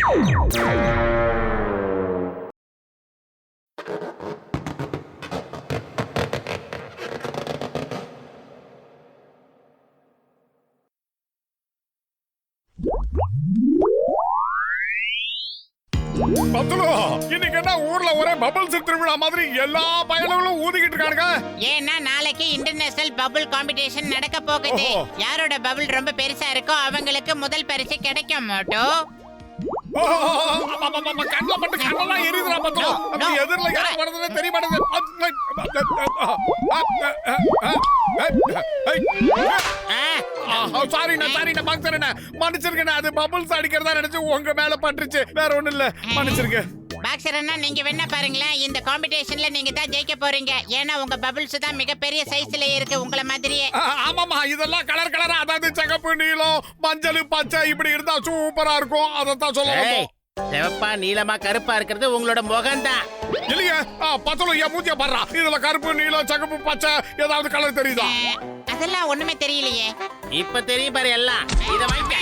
இன்னைக்கு என்ன ஊர்ல ஒரே பபிள்ஸ் திருவிழா மாதிரி எல்லா பயணங்களும் ஊதிக்கிட்டு இருக்காங்க. ஏன்னா நாளைக்கு இன்டர்நேஷனல் பபிள் காம்படிஷன் நடக்க போகுது. யாரோட பபிள் ரொம்ப பெருசா இருக்கோ அவங்களுக்கு முதல் பரிசு கிடைக்கும். மோட்டோ கண்ணுல பட்டு கண்ணெல்லாம் எரியுதுடா பத்தலோ. அப்படி எதிரில யார வரதுன்னு தெரிய மாட்டேங்குது. சாரிண்ணா பாக்ஸர்ண்ணா மன்னிச்சிருக்கேண்ணா. அது பபிள்ஸ் அடிக்கிறதா நினைச்சு உங்க மேல பட்டுருச்சு, வேற ஒண்ணும் இல்ல, மன்னிச்சிருக்க. பாக்ஸர் அண்ணா, நீங்க வேணா பாருங்களேன், இந்த காம்படிஷன்ல நீங்க தான் ஜெயிக்க போறீங்க. ஏன்னா உங்க பபிள்ஸ் தான் மிகப்பெரிய சைஸ்ல இருக்கு உங்கள மாதிரியே. ஆமாமா, இதெல்லாம் கலர் கலரா, அதாவது சிகப்பு, நீலம், மஞ்சள், பச்சை இப்படி இருந்தா சூப்பரா இருக்கும். அதத்தான் சொல்லுவோம். சிவப்பா நீளமா கருப்பா இருக்கிறது உங்களோட முகம் தான். இல்லையே, பத்தல என் மூஞ்சிய பாடுறா. இதுல கருப்பு, நீலம், சிகப்பு, பச்சை ஏதாவது கலர் தெரியுதா? அதெல்லாம் ஒண்ணுமே தெரியலையே. இப்ப தெரியும் பாரு எல்லாம். இத வாங்க,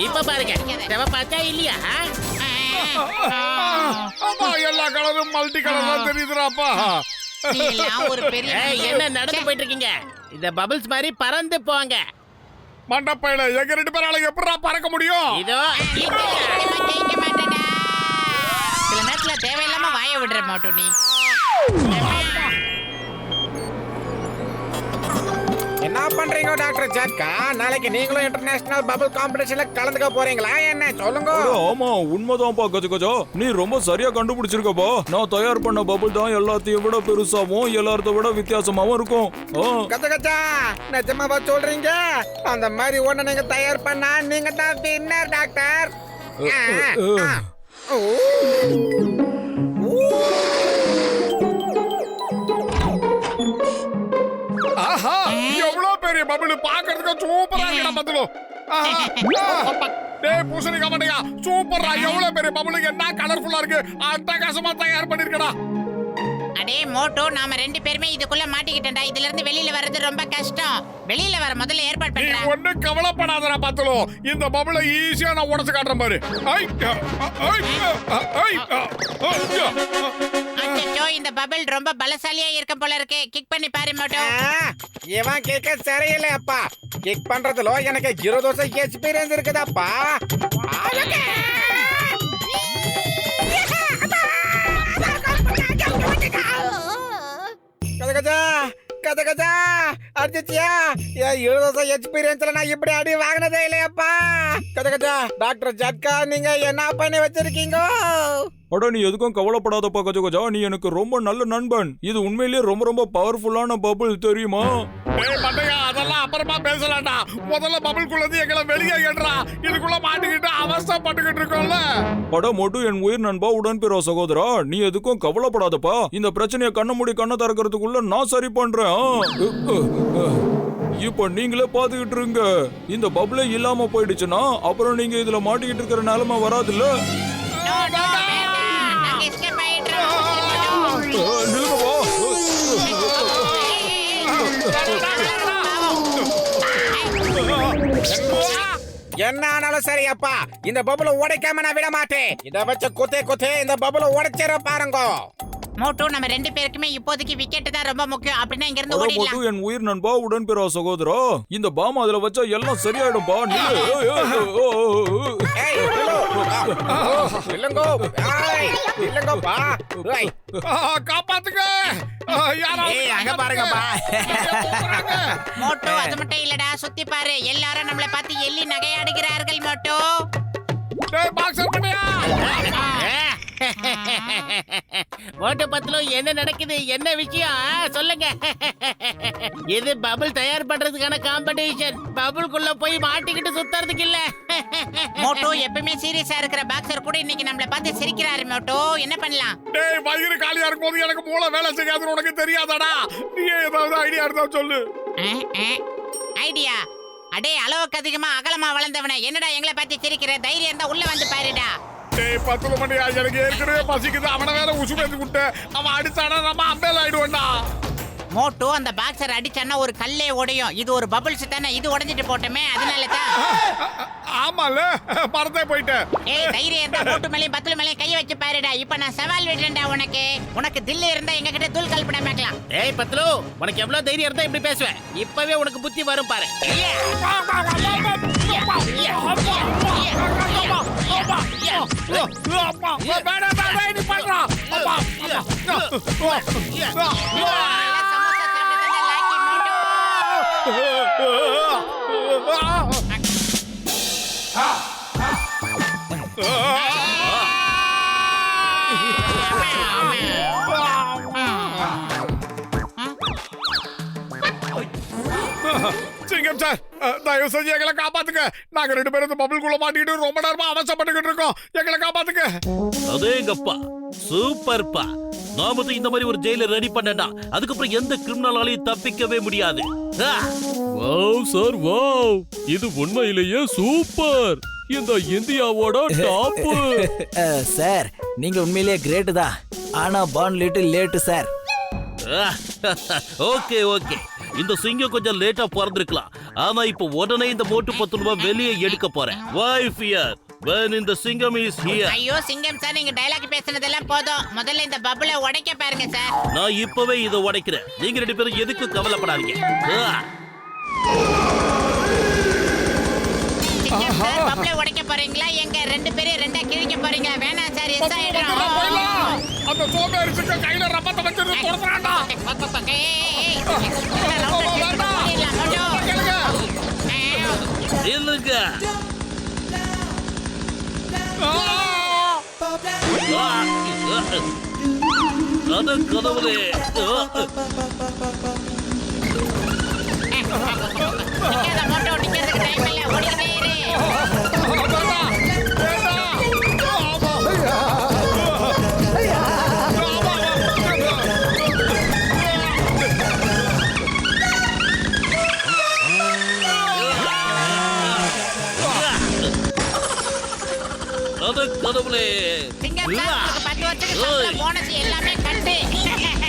இப்ப பாருங்க, சிவப்பாச்சா இல்லையா? எல்லா கலரும் மல்டி கலரா தெரியுதுறாப்பா. ஒரு பெரிய என்ன நடந்து போயிட்டு இருக்கீங்க? இந்த பபிள்ஸ் மாதிரி பறந்து போங்க. மண்டப்பையில எங்க 2 பேரால எப்படா பறக்க முடியும்? இதோ ஜெயிக்க மாட்டேடா. சில நேரத்துல தேவையில்லாம வாய விடுற மாட்டோ நீ. என்ன பண்றீங்க டாக்டர் ஜாட்கா? நாளைக்கு நீங்களும் இன்டர்நேஷனல் பபிள் காம்படிஷன்ல கலந்துக்க போறீங்களா என்ன? சொல்லுங்க. ஆமா, உண்மைதான்ப்பா கஜகஜா. நீ ரொம்ப சரியா கண்டுபிடிச்சிருக்கப்பா. நான் தயார் பண்ண பபிள் தான் எல்லாத்தையும் விட பெருசாவும் எல்லாரத விட வித்தியாசமாவும் இருக்கும். கஜகஜா, நிஜமாவா சொல்றீங்க? அந்த மாதிரி ஒண்ணு நீங்க தயார் பண்ணா நீங்க தான் வின்னர் டாக்டர். ஆஹா, எவ்வளவு பெரிய பபிள், பாக்கிறதுக்கு சூப்பரா இருக்கா பத்தலோ. டேய் பூசணிக்கா மண்டையா, சூப்பரா, எவ்வளவு பெரிய பபிள், என்ன கலர்ஃபுல்லா இருக்கு, அட்டகாசமா தயார் பண்ணிருக்கடா. அடே மோட்டோ, நாம 2 பேருமே இதுக்குள்ள மாட்டிக்கிட்டேன்டா. இதுல இருந்து வெளியில வர்றது ரொம்ப கஷ்டம். வெளியில வர முதல்ல ஏற்பாடு நீ பண்றேன். ஒண்ணு கவலைப்படாதடா பத்தலோ. இந்த பபிளை ஈஸியா நான் உடைச்சு காட்டுறேன் பாரு. அச்சோ, இந்த பபிள் ரொம்ப பலசாலியா இருக்க போல இருக்கு. கிக் பண்ணி பாரு மோட்டோ. இவன் கேட்க சரியில்லை அப்பா. கிக் பண்றதுல எனக்கு 20 வருஷம் எக்ஸ்பீரியன்ஸ் இருக்குதாப்பா. கதகஜா கதகஜா அடிச்சியா? 20 வருஷம் எக்ஸ்பீரியன்ஸ்ல நான் இப்படி அடி வாங்கினதே இல்லையாப்பா. கதகஜா, டாக்டர் ஜட்கா, நீங்க என்ன பண்ணி வச்சிருக்கீங்க? அட, நீ எதுக்கும் கவலைப்படாதப்பா கஜகஜா. நீ எனக்கு ரொம்ப நல்ல நண்பன். இது உண்மையிலேயே ரொம்ப ரொம்ப பவர்ஃபுல்லான பபிள், தெரியுமா? டேய் மண்டையா, அதெல்லாம் அப்புறமா பேசலாம்டா. முதல்ல பபிள்குள்ளது எங்களை வெளியே ஏடுறா. இதுக்குள்ள மாட்டிக்கிட்டு அவஸ்தைப்பட்டுக்கிட்டு இருக்கோம்ல. அட மொட்டு, என் உயிர் நண்பா, உடன்பிறவா சகோதரா, நீ எதுக்கும் கவலைப்படாதப்பா. இந்த பிரச்சனையை கண்ண மூடி கண்ண திறக்கிறதுக்குள்ள நான் சரி பண்றேன். இப்ப நீங்களே பாத்துக்கிட்டு இருங்க. இந்த பபிளே இல்லாம போயிடுச்சுன்னா அப்புறம் நீங்க இதுல மாட்டிக்கிட்டு இருக்கிற நிலைமை வராதுல்ல. என்ன ஆனாலும் சரி அப்பா, இந்த பபுளை உடைக்காம நான் விட மாட்டேன். இத வச்ச குத்தே இந்த பபுளை உடைச்சிட பாருங்க. மோட்டோ, நம்ம 2 பேருக்குமே இப்போதைக்கு விக்கெட் தான் ரொம்ப முக்கியம். அப்படின்னா இங்க இருந்து ஓடிடலாம். என் உயிர் நண்பா, உடன்பிறவா சகோதரா, இந்த பாம் அதுல வச்சா எல்லாம் சரியாயிடும்பா. காப்பாத்துங்க. அங்க பாருங்கப்பா. மோட்டோ, அது மட்டும் இல்லடா, சுத்தி பாரு. எல்லாரும் நம்மளை பார்த்து எள்ளி நகையாடுகிறார்கள். மோட்டோ, ஓட்டு பத்துல என்ன நடக்குது, என்ன விஷயம் சொல்லுங்க. இது பபிள் தயார் பண்றதுக்கான காம்படிஷன். பபிள்குள்ள போய் மாட்டிக்கிட்டு சுத்துறதுக்கு இல்ல. மோட்டோ, எப்பவுமே சீரியஸா இருக்கிற பாக்ஸர் கூட இன்னைக்கு நம்மள பார்த்து சிரிக்கிறாரு. மோட்டோ, என்ன பண்ணலாம்? டேய், வயிறு காலியா இருக்கும்போது எனக்கு மூளை வேலை செய்யாதுன்னு உனக்கு தெரியாதாடா? நீ ஏதாவது ஐடியா இருந்தா சொல்லு. ஐடியா? அடே, அளவுக்கு அதிகமா அகலமா வளர்ந்தவனே, என்னடா எங்களை பார்த்து சிரிக்கிற? தைரியம் இருந்தா உள்ள வந்து பாருடா. டேய் பத்துல மணியா, எனக்கு ஏற்கனவே பசிக்குது. அவனை வேற உசு பேசி விட்டு அவன் அடிச்சானா நம்ம அம்பேல் ஆயிடுவோம்டா. மோட்டு அந்த பாக்ஸர் அடிச்சானா ஒரு கல்லே உடையும். இது ஒரு பபிள்ஸ் தானே, இது உடைஞ்சிட்டு போட்டோமே, அதனால தான். ஆமால, மறந்தே போயிட்டேன். ஏய், தைரியம் இருந்தா மோட்டு மேலயும் பத்துல மேலயும் கைய வச்சு பாருடா. இப்ப நான் சவால் விடுறேன்டா உனக்கு. உனக்கு தில்லு இருந்தா எங்க கிட்ட தூள் கல்பனை பார்க்கலாம். ஏய் பத்லு, உனக்கு எவ்வளவு தைரியம் இருந்தா இப்படி பேசுவேன்? இப்பவே உனக்கு புத்தி வரும் பாரு. சமோசா சாப்பிட்டதானே லாக்கி சிங்கம் சார், தயவு செஞ்சு எங்களை காப்பாத்துங்க. நாங்க 2 பேரும் இந்த பபுள்குள்ள மாட்டிக்கிட்டு ரொம்ப நேரமா அவசரப்பட்டுக்கிட்டு இருக்கோம். எங்களை காப்பாத்துங்க. அதேங்கப்பா, சூப்பர்ப்பா. நாம இந்த மாதிரி ஒரு ஜெயில ரெடி பண்ணா அதுக்கப்புறம் எந்த கிரிமினலாலையும் தப்பிக்கவே முடியாது. வாவ் சார் வாவ், இது உண்மையிலேயே சூப்பர். இந்த இந்தியாவோட டாப். சார் நீங்க உண்மையிலேயே கிரேட் தான், ஆனா பான் little late sir. Okay okay, இந்த சிங்கம் கொஞ்சம் லேட்டா பிறந்திருக்கலாம், ஆனா இப்ப உடனே இந்த மோட்டு 10 ரூபாய் வெளியே எடுக்க போறேன். Why fear when in the சிங்கம் is here? ஐயோ சிங்கம் சார், நீங்க டயலாக் பேசுனதெல்லாம் போதும். முதல்ல இந்த பபுளை உடைக்க பாருங்க சார். நான் இப்பவே இதை உடைக்கிறேன். நீங்க 2 பேரும் எதுக்கு கவலைப்படாதீங்க. சிங்கம் சார், பபுளை உடைக்க போறீங்களா? எங்க 2 பேரையும் 2ஆ கிழிக்க போறீங்களா? வேணாம் சார், எஸ் ஆயிடும். போயிடலாம். அந்த சோம்பேறி சிங்கம் கையில ரப்பத்தை வச்சிருந்து துரத்துறான்டா. இல்லைங்க, அத கதவுலே. அத கதவுலே.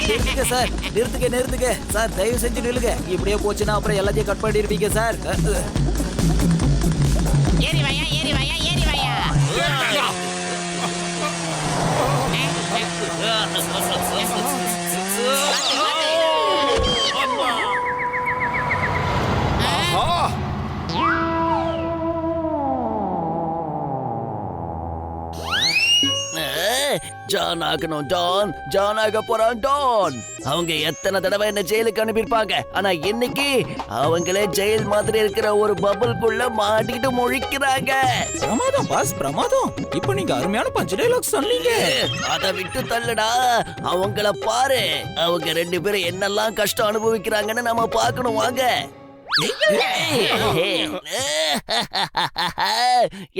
நிறுத்துங்க சார், நிறுத்துங்க சார், தயவு செஞ்சு நில்லுங்க. இப்படியே போச்சுன்னா அப்புறம் எல்லாத்தையும் கட் பண்ணிருப்பீங்க சார். ஏறி வாயா, ஏறி வாயா, ஏறி வாயா. ஜான் ஆகணும் டான், ஜான் ஆக போறான் டான். அவங்க எத்தனை தடவை என்ன ஜெயிலுக்கு அனுப்பியிருப்பாங்க, ஆனா இன்னைக்கு அவங்களே ஜெயில் மாதிரி இருக்கிற ஒரு பபுள்குள்ள மாட்டிக்கிட்டு முழிக்கிறாங்க. பிரமாதம் பாஸ், பிரமாதம். இப்போ நீங்க அருமையான பஞ்ச் டைலாக் சொன்னீங்க. அதை விட்டு தள்ளுடா, அவங்கள பாரு. அவங்க 2 பேரும் என்னெல்லாம் கஷ்டம் அனுபவிக்கிறாங்கன்னு நம்ம பார்க்கணும், வாங்க.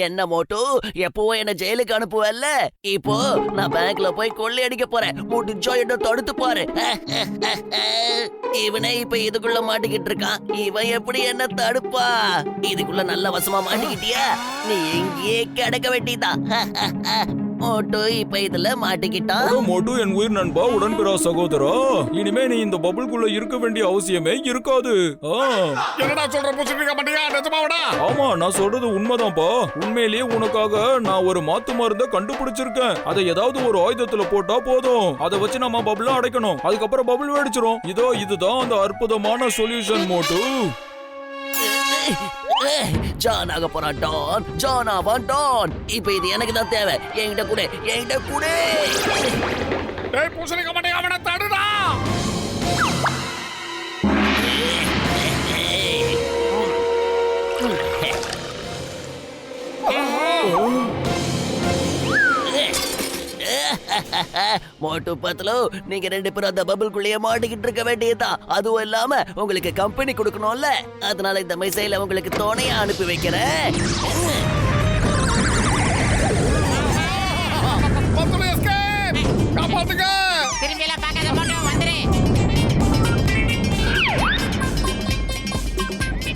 என்ன மோட்டு, எப்பவும் என்ன ஜெயிலுக்கு அனுப்புவல்ல, இப்போ நான் பேங்க்ல போய் கொள்ளையடிக்க போறேன். முடிஞ்சோ என்ன தடுத்து பாரு. இவனே இப்ப இதுக்குள்ள மாட்டிக்கிட்டு இருக்கான், இவன் எப்படி என்ன தடுப்பா? இதுக்குள்ள நல்ல வசமா மாட்டிக்கிட்டியா? நீ எங்கேயே கிடக்க வேண்டியதான். மோட்டு இப்ப இதுல மாட்டிக்கிட்டான். மோட்டு என் உயிர் நண்பா, உடன்பிறா சகோதரா, இனிமே நீ இந்த பபுள்குள்ள இருக்க வேண்டிய அவசியமே இருக்காது. என்னடா சொல்ற, புடிச்சிருக்க மாட்டியா? நிஜமாவடா? ஆமா, நான் சொல்றது உண்மைதான்ப்பா. உண்மையிலேயே உனக்காக நான் ஒரு மாத்து மருந்த கண்டுபிடிச்சிருக்கேன். அதை ஏதாவது ஒரு ஆயுதத்துல போட்டா போதும், அதை வச்சு நம்ம பபுள அடைக்கணும். அதுக்கப்புறம் பபுள் வெடிச்சிரும். இதுதான் அந்த அற்புதமான சொல்யூஷன் மோட்டு. ஜான் ஆக போறான் டான், ஜான் ஆவான் டான். இப்ப இது எனக்கு தான் தேவை. என்கிட்ட கூட, என்கிட்ட கூட. டேய் புடிச்சிருக்க மாட்டியா? அவனை தடுடா. மோட்டு பத்லு, நீங்க 2 பேரும் அந்த பபுள்குள்ளேயே மாட்டிக்கிட்டு இருக்க வேண்டியதுதான். அதுவும் இல்லாம உங்களுக்கு கம்பெனி கொடுக்கணும்ல, அதனால இந்த மிசைல உங்களுக்கு துணையா அனுப்பி வைக்கிறேன். பத்துலு எஸ்கேப், காப்பாத்துங்க. திரும்பி எல்லாம் பார்க்காத மோட்டு, வந்துரு.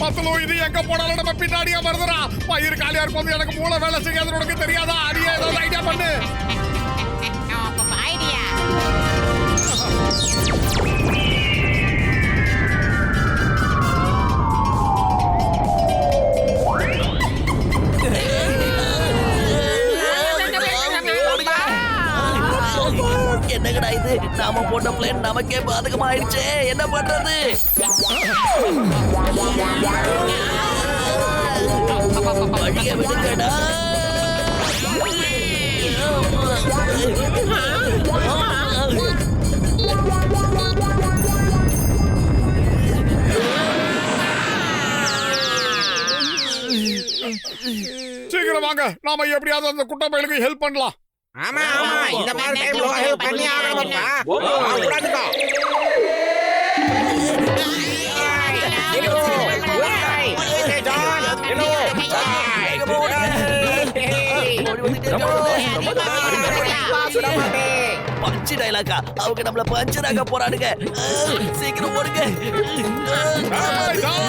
பத்துலு, இது எங்க போனாலும் நம்ம பின்னாடியே வருதுடா. பயிர் காலியா இருக்கும்போது எனக்கு மூளை வேலை செய்யாது, உனக்கு தெரியாதா? அடியே ஏதாவது ஐடியா பண்ணு. ஐடியா. போட்ட பிளேன் நமக்கே பாதகமாயிடுச்சே, என்ன பண்றது? வழிய விடுங்கடா. சீக்கிரம் வாங்க, நாம எப்படியாவது அந்த குட்டை பயலுக்கு ஹெல்ப் பண்ணலாம். ஆமா ஆமா இந்த மாதிரி டைம்ல ஹெல்ப் பண்ணி ஆகணும்ப்பா. கூடாதுக்கா. பஞ்சு டைலாக்கா, அவங்க நம்மள பஞ்சராக போறானுங்க. சீக்கிரம் ஓடுங்க. ஏய், ஜான்!